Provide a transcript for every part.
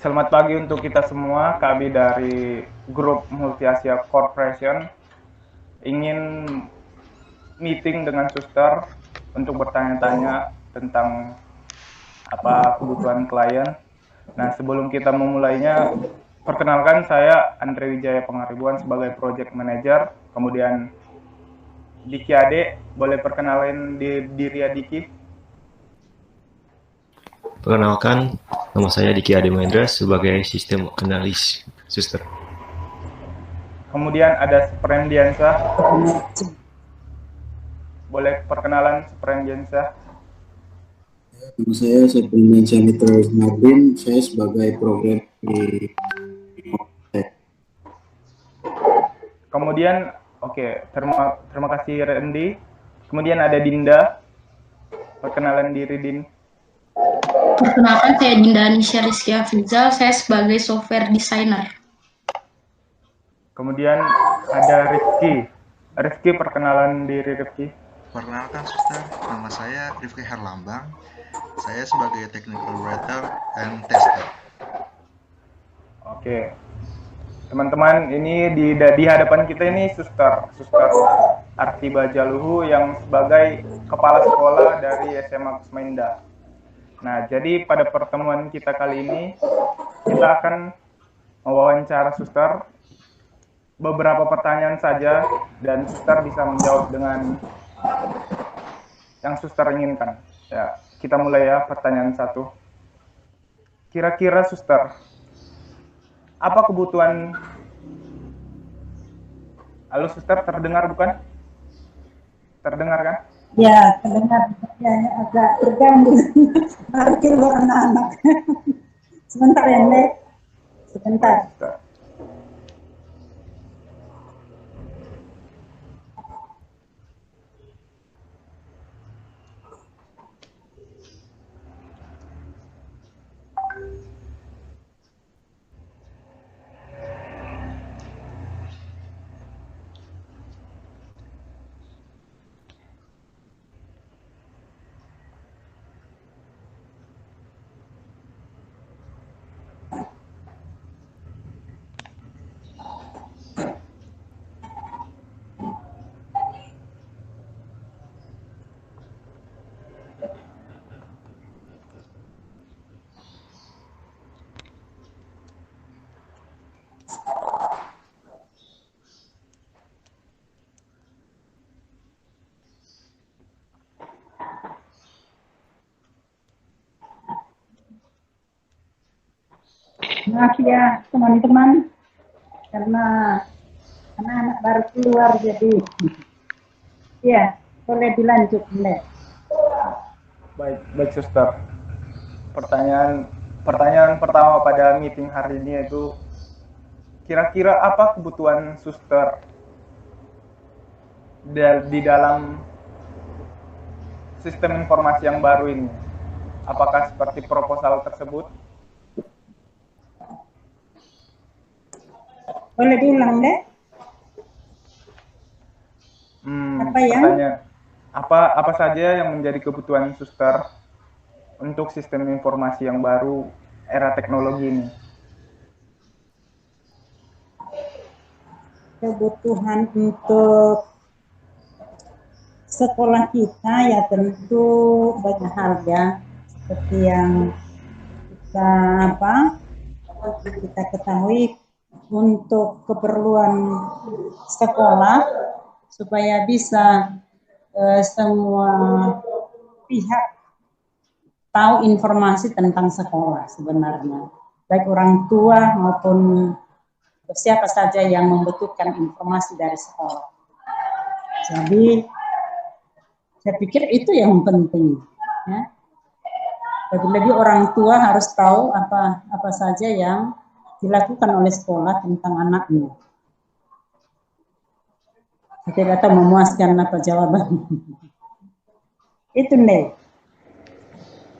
Selamat pagi untuk kita semua. Kami dari grup Multi Asia Corporation ingin meeting dengan suster untuk bertanya-tanya tentang apa kebutuhan klien. Nah, sebelum kita memulainya, perkenalkan saya Andre Wijaya Pangaribuan sebagai Project Manager. Kemudian Diki Ade, boleh perkenalin diri ya Diki? Perkenalkan, nama saya Diki Ade Mahendra sebagai Sistem Analis Suster. Kemudian ada Sprendiansa. Boleh perkenalan Sprendiansa? Nama saya Sepuluh Senator Nabin, saya sebagai program di Kemudian, oke, terima kasih Randy. Kemudian ada Dinda. Perkenalan diri, Din. Perkenalkan, saya Dinda Anisya Rizky Afrizal, saya sebagai software designer. Kemudian ada Rifki. Rifki, perkenalan diri Rifki. Perkenalkan suster, nama saya Rifki Herlambang. Saya sebagai technical writer and tester. Oke. Teman-teman, ini di hadapan kita ini Suster Arti Bajaluhu yang sebagai kepala sekolah dari SMA Kusmainda. Nah, jadi pada pertemuan kita kali ini kita akan mewawancara Suster beberapa pertanyaan saja dan Suster bisa menjawab dengan yang Suster inginkan. Ya, kita mulai ya pertanyaan 1. Kira-kira Suster, apa kebutuhan? Halo Suster, terdengar bukan? Terdengar kan? Ya, terdengar. Ya, agak terganggu. Parkir buat anak-anak. Sebentar ya, Nek. Sebentar. Maaf ya teman-teman, karena anak-anak baru keluar jadi ya boleh dilanjut, Nek. Baik Suster. Pertanyaan pertama pada meeting hari ini yaitu kira-kira apa kebutuhan Suster di dalam sistem informasi yang baru ini? Apakah seperti proposal tersebut? Boleh diulang, Nek? Apa yang? Apa saja yang menjadi kebutuhan Suster untuk sistem informasi yang baru era teknologi ini? Kebutuhan untuk sekolah kita ya tentu banyak hal ya, seperti yang kita ketahui untuk keperluan sekolah supaya bisa semua pihak tahu informasi tentang sekolah sebenarnya, baik orang tua maupun siapa saja yang membutuhkan informasi dari sekolah. Jadi saya pikir itu yang penting, ya. Lebih-lebih orang tua harus tahu apa saja yang dilakukan oleh sekolah tentang anaknya. Saya tidak tahu memuaskan apa jawaban. Itu, Nek.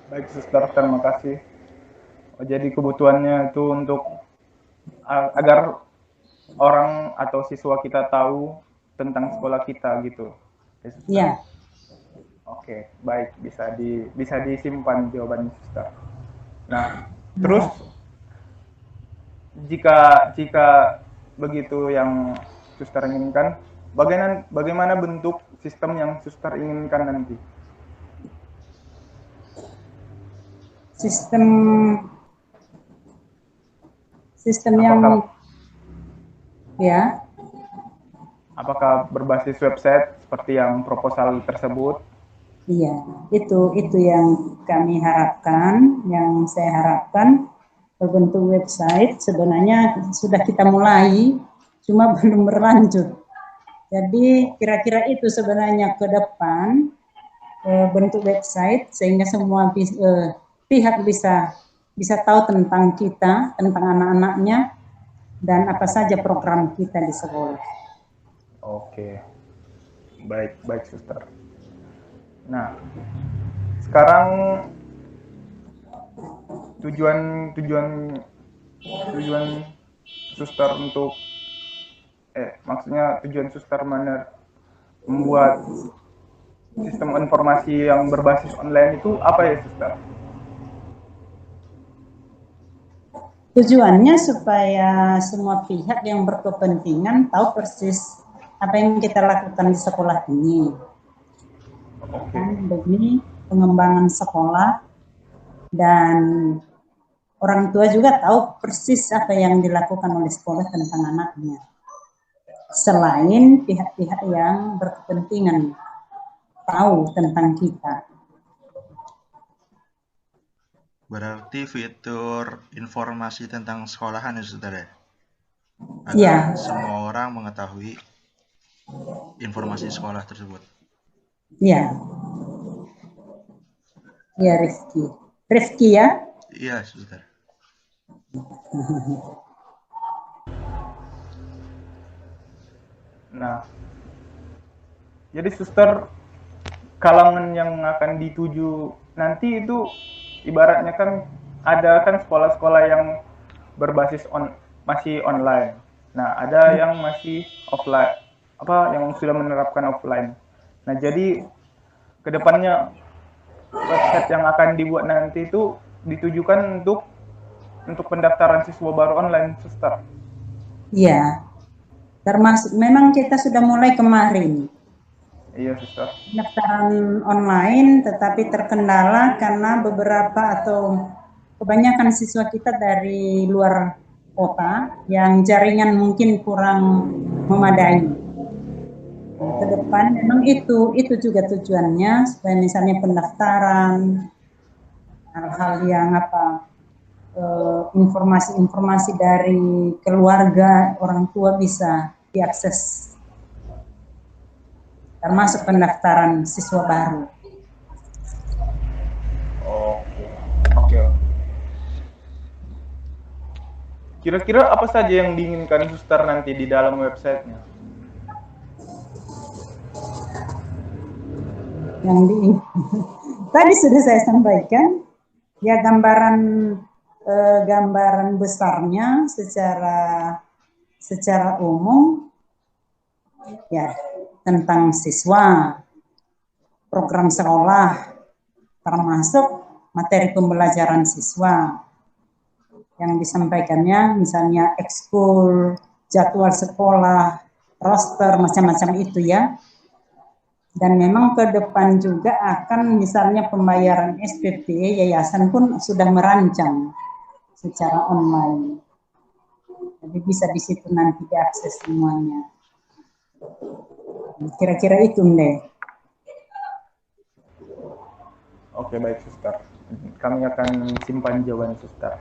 Baik Suster, terima kasih. Jadi kebutuhannya itu untuk agar orang atau siswa kita tahu tentang sekolah kita gitu. Iya. Oke, baik, bisa disimpan jawabannya Suster. Nah, terus jika begitu yang suster inginkan, bagaimana bentuk sistem yang suster inginkan nanti? Sistem yang ya, Apakah berbasis website seperti yang proposal tersebut? iya, itu yang kami harapkan, yang saya harapkan berbentuk website. Sebenarnya sudah kita mulai, cuma belum berlanjut. Jadi kira-kira itu sebenarnya ke depan bentuk website sehingga semua pihak bisa tahu tentang kita, tentang anak-anaknya, dan apa saja program kita di sekolah. Oke, baik suster. Nah, sekarang tujuan suster untuk maksudnya tujuan suster membuat sistem informasi yang berbasis online itu apa ya, suster? Tujuannya supaya semua pihak yang berkepentingan tahu persis apa yang kita lakukan di sekolah ini. Demi pengembangan sekolah, dan orang tua juga tahu persis apa yang dilakukan oleh sekolah tentang anaknya. Selain pihak-pihak yang berkepentingan tahu tentang kita. Berarti fitur informasi tentang sekolahan ya, saudara? Agar Ya. semua orang mengetahui informasi sekolah tersebut. Ya. Ya, Rifki ya? Iya, saudara. Nah, jadi suster, kalangan yang akan dituju nanti itu ibaratnya kan ada kan sekolah-sekolah yang berbasis masih online. Nah, ada yang masih offline, yang sudah menerapkan offline. Nah, jadi kedepannya website yang akan dibuat nanti itu ditujukan untuk pendaftaran siswa baru online, suster. Iya. Termasuk memang kita sudah mulai kemarin. Iya, suster. Pendaftaran online, tetapi terkendala karena beberapa atau kebanyakan siswa kita dari luar kota yang jaringan mungkin kurang memadai. Ke depan memang itu juga tujuannya, supaya misalnya pendaftaran, hal-hal yang informasi-informasi dari keluarga, orang tua bisa diakses, termasuk pendaftaran siswa baru. Oke. Kira-kira apa saja yang diinginkan suster nanti di dalam websitenya? Tadi sudah saya sampaikan, ya gambaran besarnya secara umum, ya tentang siswa, program sekolah, termasuk materi pembelajaran siswa yang disampaikannya, misalnya ekskul, jadwal sekolah, roster, macam-macam itu ya. Dan memang ke depan juga akan misalnya pembayaran SPP, yayasan pun sudah merancang secara online. Jadi bisa di situ nanti diakses semuanya. Kira-kira itu, Ndek. Oke, baik, suster. Kami akan simpan jawaban suster.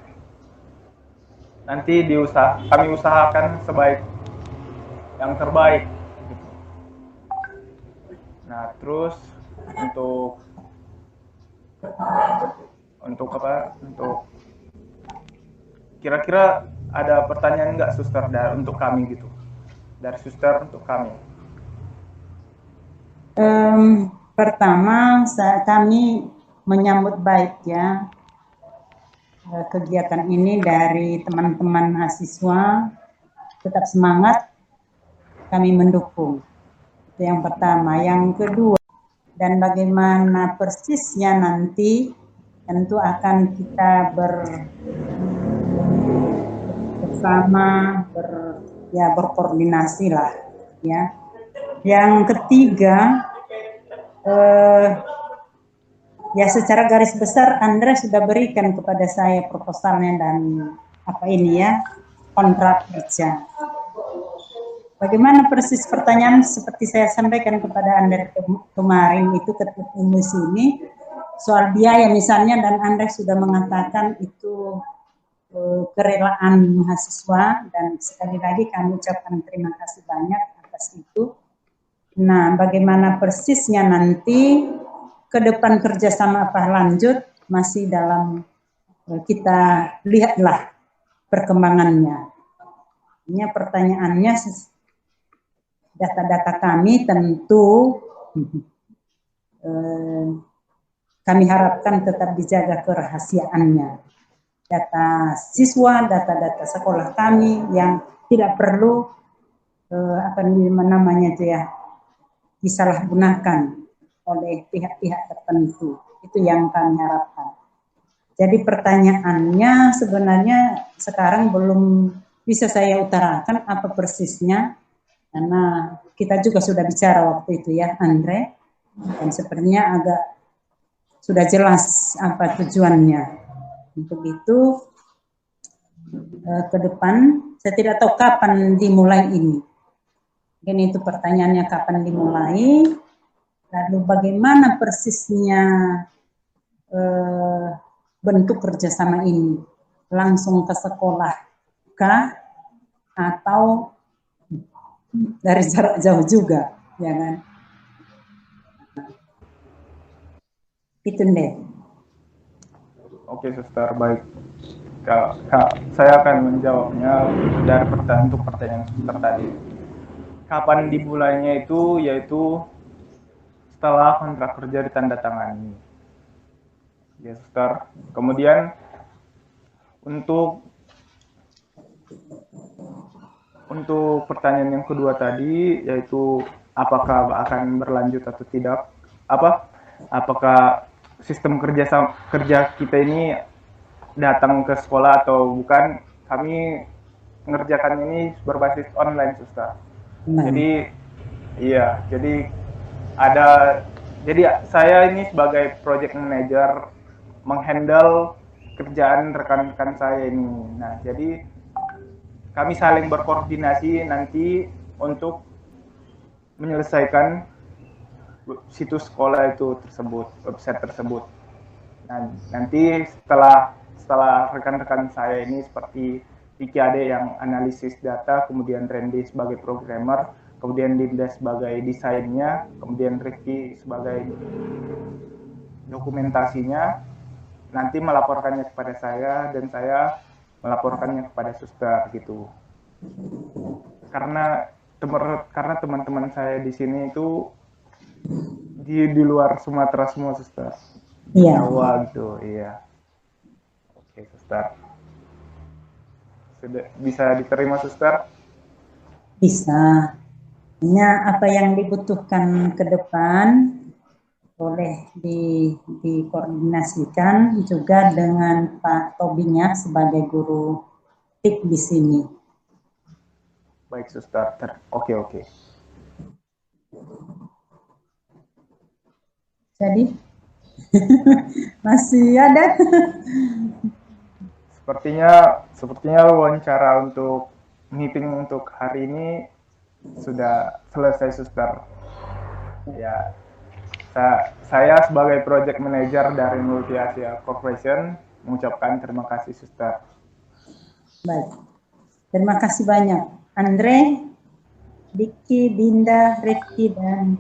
Nanti kami usahakan yang terbaik. Nah, terus untuk kira-kira ada pertanyaan nggak, suster, untuk kami gitu, dari suster untuk kami? Pertama, kami menyambut baik ya kegiatan ini dari teman-teman mahasiswa. Tetap semangat, kami mendukung. Itu yang pertama. Yang kedua, dan bagaimana persisnya nanti tentu akan kita bersama, berkoordinasi lah, ya. Yang ketiga, ya secara garis besar Andre sudah berikan kepada saya proposalnya dan apa ini ya, kontrak kerja. Bagaimana persis pertanyaan seperti saya sampaikan kepada Anda kemarin itu ketemu sini soal biaya misalnya, dan Anda sudah mengatakan itu kerelaan mahasiswa, dan sekali lagi kami ucapkan terima kasih banyak atas itu. Nah, bagaimana persisnya nanti ke depan kerjasama apa lanjut masih dalam kita lihatlah perkembangannya. Ini pertanyaannya, data-data kami tentu kami harapkan tetap dijaga kerahasiaannya. Data siswa, data-data sekolah kami yang tidak perlu apa namanya itu ya, disalahgunakan oleh pihak-pihak tertentu. Itu yang kami harapkan. Jadi pertanyaannya sebenarnya sekarang belum bisa saya utarakan apa persisnya, karena kita juga sudah bicara waktu itu ya, Andre, dan sepertinya agak sudah jelas apa tujuannya. Untuk itu ke depan saya tidak tahu kapan dimulai ini. Mungkin itu pertanyaannya, kapan dimulai, lalu bagaimana persisnya bentuk kerjasama ini, langsung ke sekolah kah atau dari jarak jauh juga, ya kan? Itu deh. Oke, Suster, baik. Saya akan menjawabnya dari untuk pertanyaan Suster tadi. Kapan dimulainya itu, yaitu setelah kontrak kerja ditandatangani. Ya, Suster. Kemudian untuk pertanyaan yang kedua tadi, yaitu apakah akan berlanjut atau tidak, apakah sistem kerja kita ini datang ke sekolah atau bukan? Kami mengerjakan ini berbasis online, Suster. Jadi saya ini sebagai project manager menghandle kerjaan rekan-rekan saya ini. Nah, jadi kami saling berkoordinasi nanti untuk menyelesaikan situs sekolah itu tersebut, website tersebut. Nah, nanti setelah rekan-rekan saya ini seperti Vicky Ade yang analisis data, kemudian Randy sebagai programmer, kemudian Dinda sebagai desainnya, kemudian Ricky sebagai dokumentasinya, nanti melaporkannya kepada saya dan saya melaporkannya kepada Suster gitu. Karena teman-teman saya di sini itu di luar Sumatera semua, Suster. Iya. Jawa gitu, iya. Oke, Suster. Sudah bisa diterima, Suster? Bisa. Apa yang dibutuhkan ke depan boleh dikoordinasikan juga dengan Pak Tobinya sebagai guru TIK di sini. Baik, Suster. Oke. Jadi masih ada. Sepertinya wawancara untuk meeting untuk hari ini sudah selesai, Suster. Ya, saya sebagai project manager dari Multi Asia Corporation mengucapkan terima kasih, Suster. Baik, terima kasih banyak Andre, Vicky, Dinda, Ricky, dan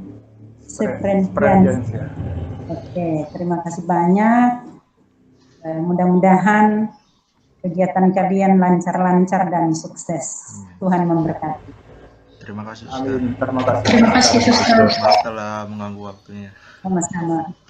Seprendian. Oke, terima kasih banyak. Mudah-mudahan kegiatan kalian lancar-lancar dan sukses. Tuhan memberkati. Terima kasih, Suster. Amin. Terima kasih. Terima kasih, Suster. Telah mengganggu waktunya. Sama-sama.